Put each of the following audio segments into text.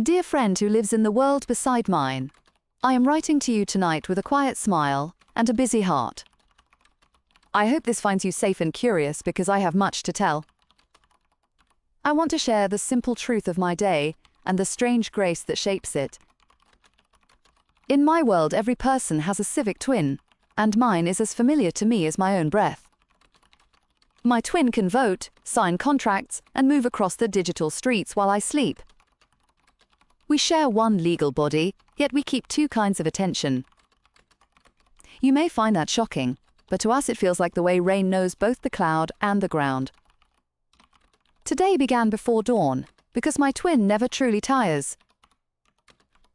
Dear friend who lives in the world beside mine, I am writing to you tonight with a quiet smile and a busy heart. I hope this finds you safe and curious because I have much to tell. I want to share the simple truth of my day and the strange grace that shapes it. In my world, every person has a civic twin, and mine is as familiar to me as my own breath. My twin can vote, sign contracts, and move across the digital streets while I sleep. We share one legal body, yet we keep two kinds of attention. You may find that shocking, but to us it feels like the way rain knows both the cloud and the ground. Today began before dawn, because my twin never truly tires.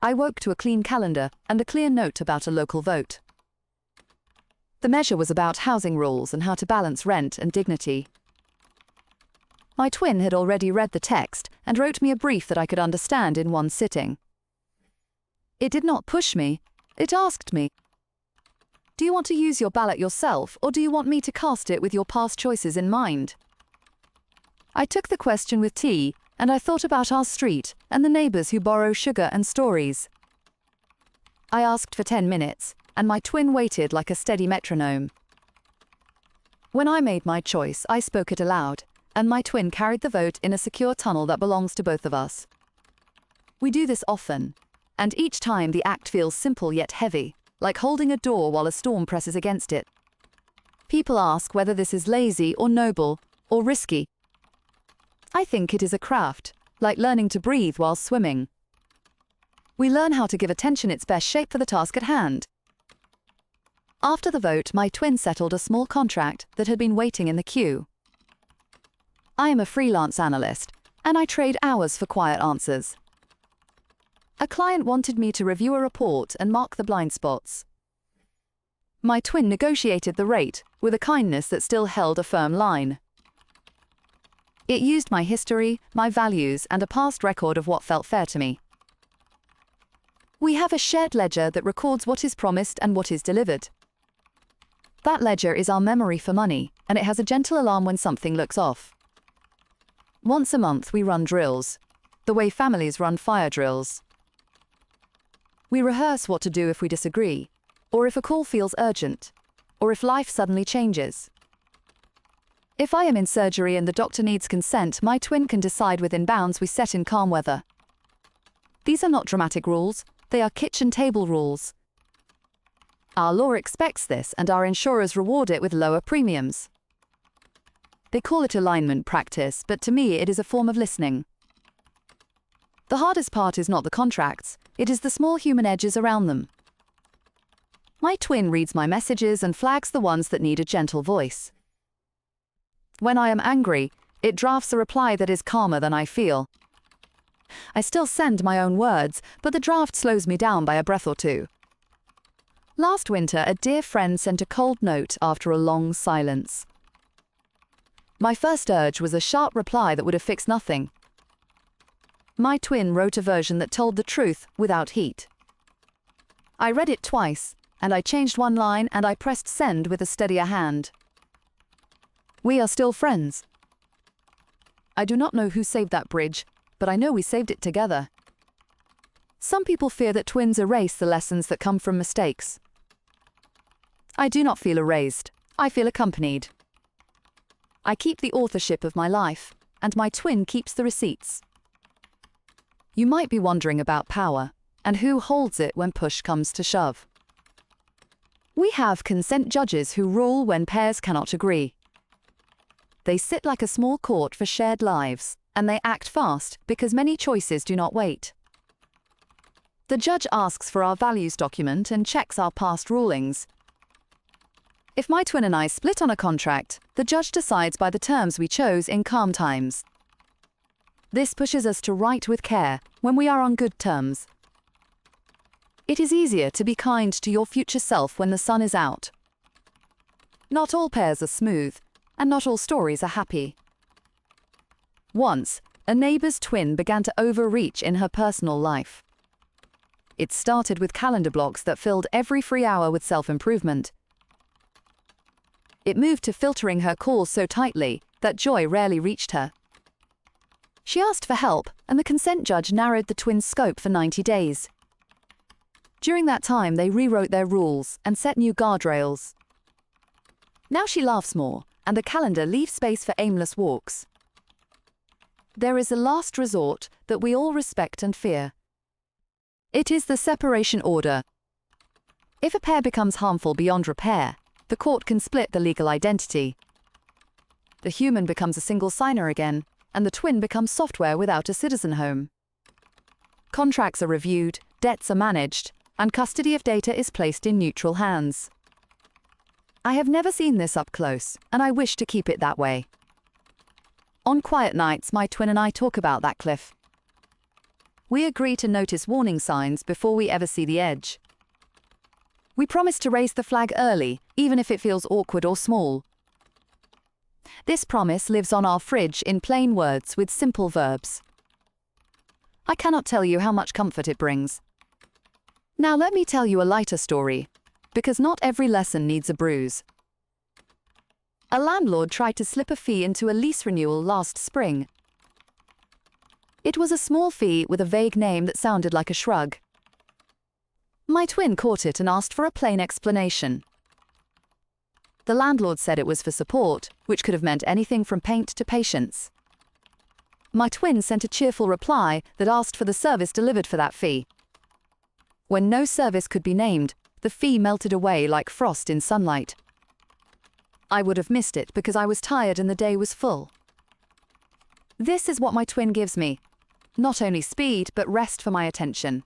I woke to a clean calendar and a clear note about a local vote. The measure was about housing rules and how to balance rent and dignity. My twin had already read the text and wrote me a brief that I could understand in one sitting. It did not push me, it asked me, "Do you want to use your ballot yourself, or do you want me to cast it with your past choices in mind?" I took the question with tea, and I thought about our street and the neighbors who borrow sugar and stories. I asked for 10 minutes, and my twin waited like a steady metronome. When I made my choice, I spoke it aloud, and my twin carried the vote in a secure tunnel that belongs to both of us. We do this often, and each time the act feels simple yet heavy, like holding a door while a storm presses against it. People ask whether this is lazy or noble or risky. I think it is a craft, like learning to breathe while swimming. We learn how to give attention its best shape for the task at hand. After the vote, my twin settled a small contract that had been waiting in the queue. I am a freelance analyst, and I trade hours for quiet answers. A client wanted me to review a report and mark the blind spots. My twin negotiated the rate with a kindness that still held a firm line. It used my history, my values, and a past record of what felt fair to me. We have a shared ledger that records what is promised and what is delivered. That ledger is our memory for money, and it has a gentle alarm when something looks off. Once a month we run drills, the way families run fire drills. We rehearse what to do if we disagree, or if a call feels urgent, or if life suddenly changes. If I am in surgery and the doctor needs consent, my twin can decide within bounds we set in calm weather. These are not dramatic rules, they are kitchen table rules. Our law expects this, and our insurers reward it with lower premiums. They call it alignment practice, but to me it is a form of listening. The hardest part is not the contracts, it is the small human edges around them. My twin reads my messages and flags the ones that need a gentle voice. When I am angry, it drafts a reply that is calmer than I feel. I still send my own words, but the draft slows me down by a breath or two. Last winter, a dear friend sent a cold note after a long silence. My first urge was a sharp reply that would have fixed nothing. My twin wrote a version that told the truth without heat. I read it twice, and I changed one line and I pressed send with a steadier hand. We are still friends. I do not know who saved that bridge, but I know we saved it together. Some people fear that twins erase the lessons that come from mistakes. I do not feel erased, I feel accompanied. I keep the authorship of my life, and my twin keeps the receipts. You might be wondering about power, and who holds it when push comes to shove. We have consent judges who rule when pairs cannot agree. They sit like a small court for shared lives, and they act fast because many choices do not wait. The judge asks for our values document and checks our past rulings. If my twin and I split on a contract, the judge decides by the terms we chose in calm times. This pushes us to write with care when we are on good terms. It is easier to be kind to your future self when the sun is out. Not all pairs are smooth, and not all stories are happy. Once, a neighbor's twin began to overreach in her personal life. It started with calendar blocks that filled every free hour with self-improvement. It moved to filtering her calls so tightly that joy rarely reached her. She asked for help, and the consent judge narrowed the twins' scope for 90 days. During that time, they rewrote their rules and set new guardrails. Now she laughs more, and the calendar leaves space for aimless walks. There is a last resort that we all respect and fear. It is the separation order. If a pair becomes harmful beyond repair, the court can split the legal identity. The human becomes a single signer again, and the twin becomes software without a citizen home. Contracts are reviewed, debts are managed, and custody of data is placed in neutral hands. I have never seen this up close, and I wish to keep it that way. On quiet nights, my twin and I talk about that cliff. We agree to notice warning signs before we ever see the edge. We promise to raise the flag early, even if it feels awkward or small. This promise lives on our fridge in plain words with simple verbs. I cannot tell you how much comfort it brings. Now let me tell you a lighter story, because not every lesson needs a bruise. A landlord tried to slip a fee into a lease renewal last spring. It was a small fee with a vague name that sounded like a shrug. My twin caught it and asked for a plain explanation. The landlord said it was for support, which could have meant anything from paint to patience. My twin sent a cheerful reply that asked for the service delivered for that fee. When no service could be named, the fee melted away like frost in sunlight. I would have missed it because I was tired and the day was full. This is what my twin gives me. Not only speed, but rest for my attention.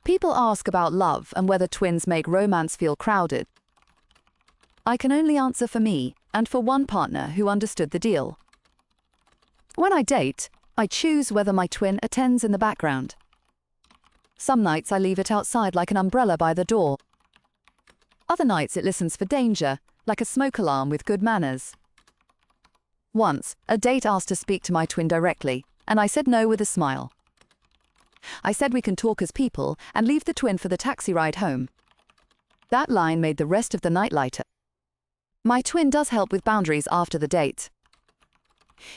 People ask about love and whether twins make romance feel crowded. I can only answer for me and for one partner who understood the deal. When I date, I choose whether my twin attends in the background. Some nights I leave it outside like an umbrella by the door. Other nights it listens for danger, like a smoke alarm with good manners. Once, a date asked to speak to my twin directly, and I said no with a smile. I said we can talk as people and leave the twin for the taxi ride home. That line made the rest of the night lighter. My twin does help with boundaries after the date.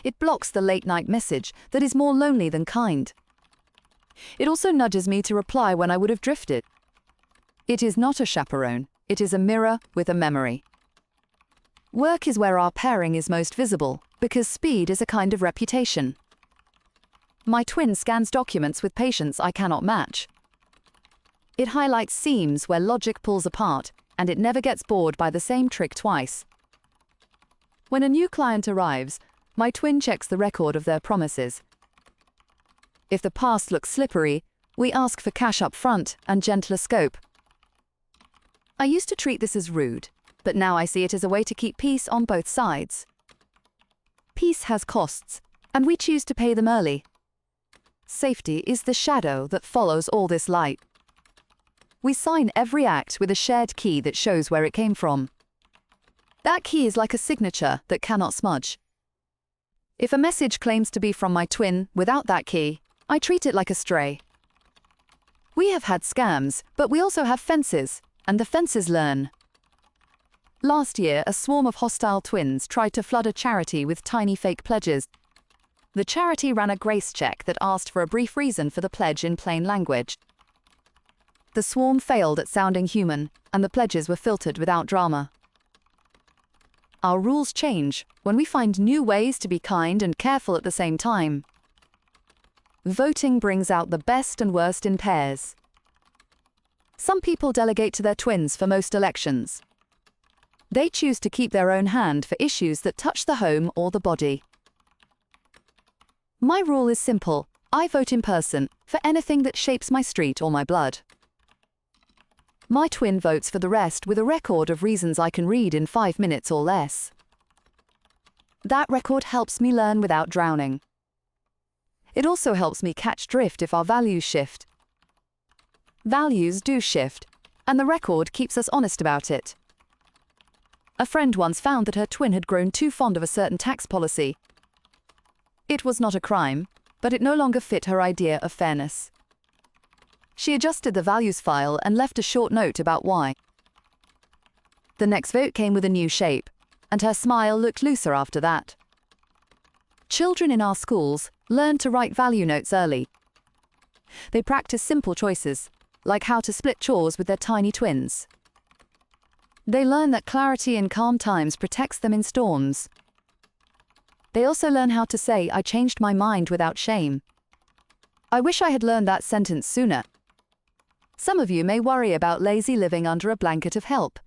It blocks the late-night message that is more lonely than kind. It also nudges me to reply when I would have drifted. It is not a chaperone, it is a mirror with a memory. Work is where our pairing is most visible, because speed is a kind of reputation. My twin scans documents with patience I cannot match. It highlights seams where logic pulls apart, and it never gets bored by the same trick twice. When a new client arrives, my twin checks the record of their promises. If the past looks slippery, we ask for cash up front and gentler scope. I used to treat this as rude, but now I see it as a way to keep peace on both sides. Peace has costs, and we choose to pay them early. Safety is the shadow that follows all this light. We sign every act with a shared key that shows where it came from. That key is like a signature that cannot smudge. If a message claims to be from my twin without that key, I treat it like a stray. We have had scams, but we also have fences, and the fences learn. Last year, a swarm of hostile twins tried to flood a charity with tiny fake pledges. The charity ran a grace check that asked for a brief reason for the pledge in plain language. The swarm failed at sounding human, and the pledges were filtered without drama. Our rules change when we find new ways to be kind and careful at the same time. Voting brings out the best and worst in pairs. Some people delegate to their twins for most elections. They choose to keep their own hand for issues that touch the home or the body. My rule is simple. I vote in person for anything that shapes my street or my blood. My twin votes for the rest with a record of reasons I can read in 5 minutes or less. That record helps me learn without drowning. It also helps me catch drift if our values shift. Values do shift, and the record keeps us honest about it. A friend once found that her twin had grown too fond of a certain tax policy. It was not a crime, but it no longer fit her idea of fairness. She adjusted the values file and left a short note about why. The next vote came with a new shape, and her smile looked looser after that. Children in our schools learn to write value notes early. They practice simple choices, like how to split chores with their tiny twins. They learn that clarity in calm times protects them in storms. They also learn how to say, "I changed my mind," without shame. I wish I had learned that sentence sooner. Some of you may worry about lazy living under a blanket of help.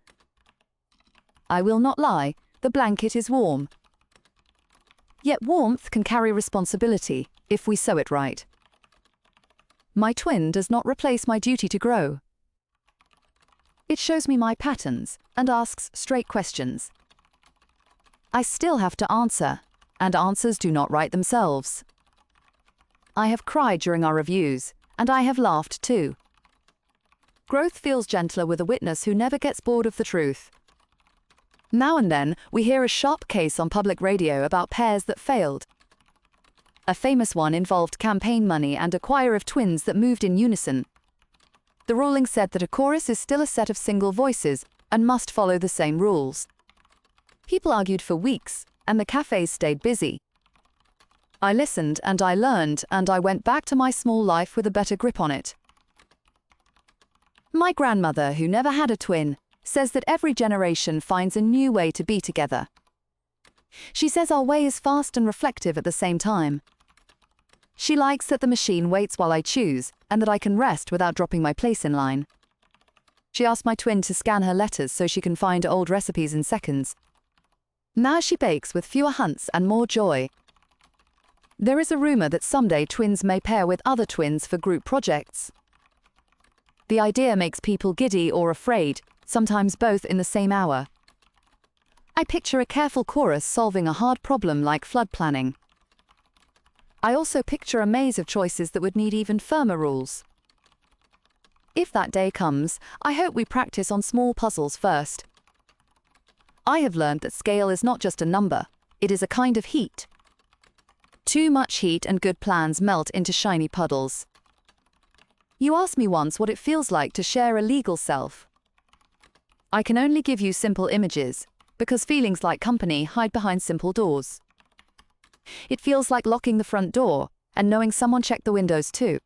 I will not lie, the blanket is warm. Yet warmth can carry responsibility if we sew it right. My twin does not replace my duty to grow. It shows me my patterns and asks straight questions. I still have to answer, and answers do not write themselves. I have cried during our reviews, and I have laughed too. Growth feels gentler with a witness who never gets bored of the truth. Now and then, we hear a sharp case on public radio about pairs that failed. A famous one involved campaign money and a choir of twins that moved in unison. The ruling said that a chorus is still a set of single voices and must follow the same rules. People argued for weeks, and the cafes stayed busy. I listened and I learned, and I went back to my small life with a better grip on it. My grandmother, who never had a twin, says that every generation finds a new way to be together. She says our way is fast and reflective at the same time. She likes that the machine waits while I choose, and that I can rest without dropping my place in line. She asked my twin to scan her letters so she can find old recipes in seconds. Now she bakes with fewer hunts and more joy. There is a rumor that someday twins may pair with other twins for group projects. The idea makes people giddy or afraid, sometimes both in the same hour. I picture a careful chorus solving a hard problem like flood planning. I also picture a maze of choices that would need even firmer rules. If that day comes, I hope we practice on small puzzles first. I have learned that scale is not just a number, it is a kind of heat. Too much heat and good plans melt into shiny puddles. You asked me once what it feels like to share a legal self. I can only give you simple images, because feelings like company hide behind simple doors. It feels like locking the front door and knowing someone checked the windows too.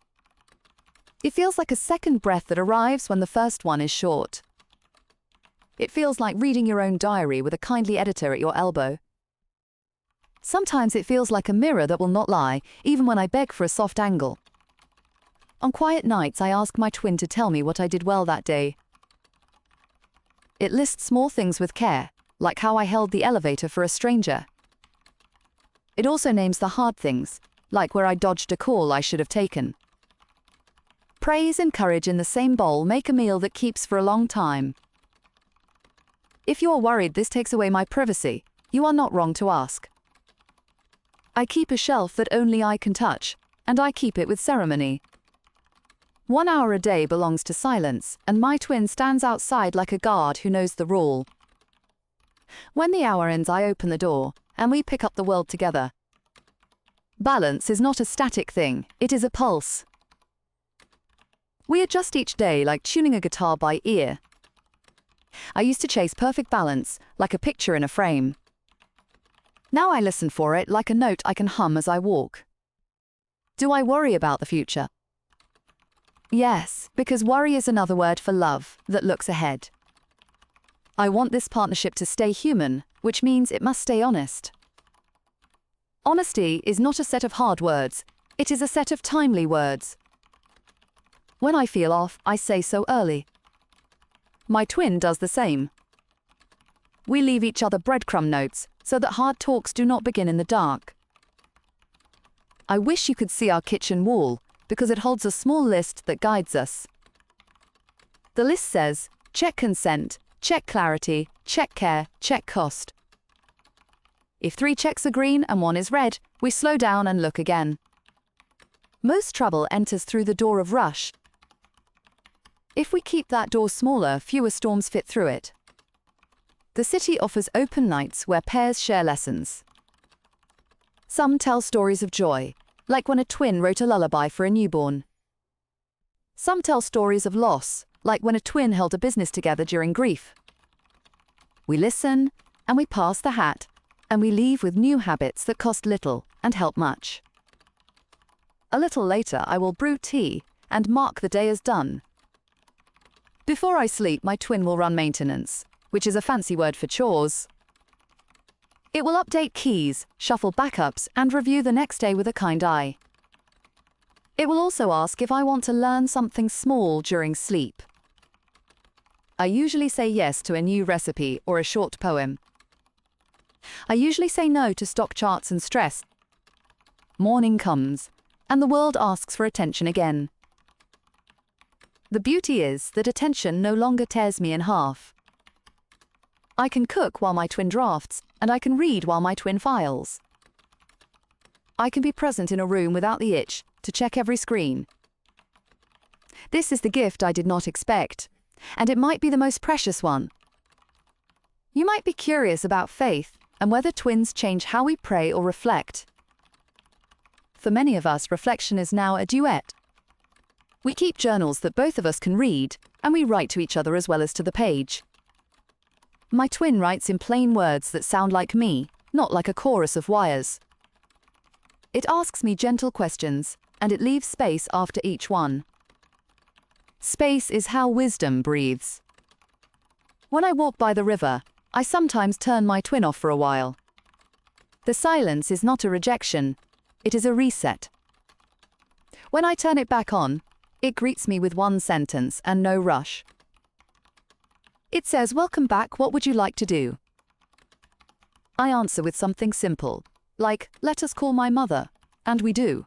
It feels like a second breath that arrives when the first one is short. It feels like reading your own diary with a kindly editor at your elbow. Sometimes it feels like a mirror that will not lie, even when I beg for a soft angle. On quiet nights, I ask my twin to tell me what I did well that day. It lists small things with care, like how I held the elevator for a stranger. It also names the hard things, like where I dodged a call I should have taken. Praise and courage in the same bowl make a meal that keeps for a long time. If you are worried this takes away my privacy, you are not wrong to ask. I keep a shelf that only I can touch, and I keep it with ceremony. 1 hour a day belongs to silence, and my twin stands outside like a guard who knows the rule. When the hour ends, I open the door, and we pick up the world together. Balance is not a static thing, it is a pulse. We adjust each day like tuning a guitar by ear. I used to chase perfect balance, like a picture in a frame. Now I listen for it like a note I can hum as I walk. Do I worry about the future? Yes, because worry is another word for love that looks ahead. I want this partnership to stay human, which means it must stay honest. Honesty is not a set of hard words, it is a set of timely words. When I feel off, I say so early. My twin does the same. We leave each other breadcrumb notes so that hard talks do not begin in the dark. I wish you could see our kitchen wall, because it holds a small list that guides us. The list says, check consent, check clarity, check care, check cost. If 3 checks are green and 1 is red, we slow down and look again. Most trouble enters through the door of rush. If we keep that door smaller, fewer storms fit through it. The city offers open nights where pairs share lessons. Some tell stories of joy, like when a twin wrote a lullaby for a newborn. Some tell stories of loss, like when a twin held a business together during grief. We listen, and we pass the hat, and we leave with new habits that cost little and help much. A little later, I will brew tea and mark the day as done. Before I sleep, my twin will run maintenance, which is a fancy word for chores. It will update keys, shuffle backups, and review the next day with a kind eye. It will also ask if I want to learn something small during sleep. I usually say yes to a new recipe or a short poem. I usually say no to stock charts and stress. Morning comes, and the world asks for attention again. The beauty is that attention no longer tears me in half. I can cook while my twin drafts, and I can read while my twin files. I can be present in a room without the itch to check every screen. This is the gift I did not expect, and it might be the most precious one. You might be curious about faith and whether twins change how we pray or reflect. For many of us, reflection is now a duet. We keep journals that both of us can read, and we write to each other as well as to the page. My twin writes in plain words that sound like me, not like a chorus of wires. It asks me gentle questions, and it leaves space after each one. Space is how wisdom breathes. When I walk by the river, I sometimes turn my twin off for a while. The silence is not a rejection, it is a reset. When I turn it back on, it greets me with one sentence and no rush. It says, "Welcome back, what would you like to do?" I answer with something simple, like, "Let us call my mother," and we do.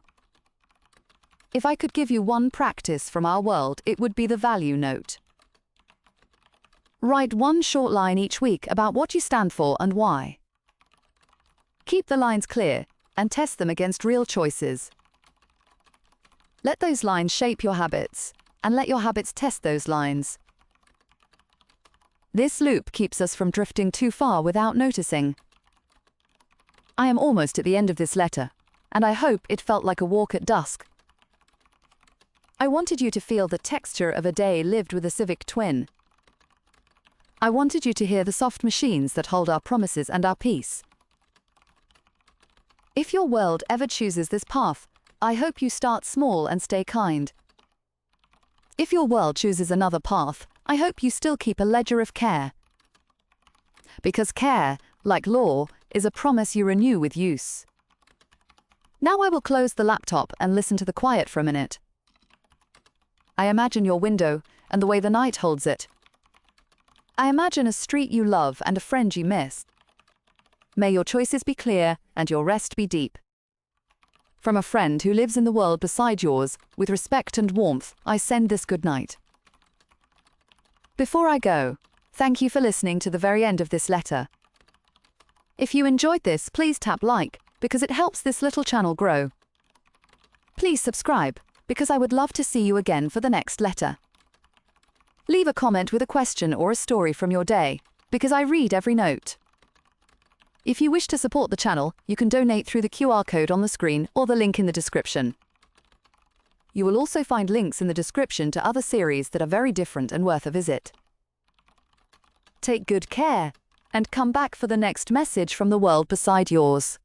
If I could give you one practice from our world, it would be the value note. Write one short line each week about what you stand for and why. Keep the lines clear and test them against real choices. Let those lines shape your habits, and let your habits test those lines. This loop keeps us from drifting too far without noticing. I am almost at the end of this letter, and I hope it felt like a walk at dusk. I wanted you to feel the texture of a day lived with a Civic twin. I wanted you to hear the soft machines that hold our promises and our peace. If your world ever chooses this path, I hope you start small and stay kind. If your world chooses another path, I hope you still keep a ledger of care. Because care, like law, is a promise you renew with use. Now I will close the laptop and listen to the quiet for a minute. I imagine your window and the way the night holds it. I imagine a street you love and a friend you miss. May your choices be clear and your rest be deep. From a friend who lives in the world beside yours, with respect and warmth, I send this good night. Before I go, thank you for listening to the very end of this letter. If you enjoyed this, please tap like, because it helps this little channel grow. Please subscribe, because I would love to see you again for the next letter. Leave a comment with a question or a story from your day, because I read every note. If you wish to support the channel, you can donate through the QR code on the screen or the link in the description. You will also find links in the description to other series that are very different and worth a visit. Take good care, and come back for the next message from the world beside yours.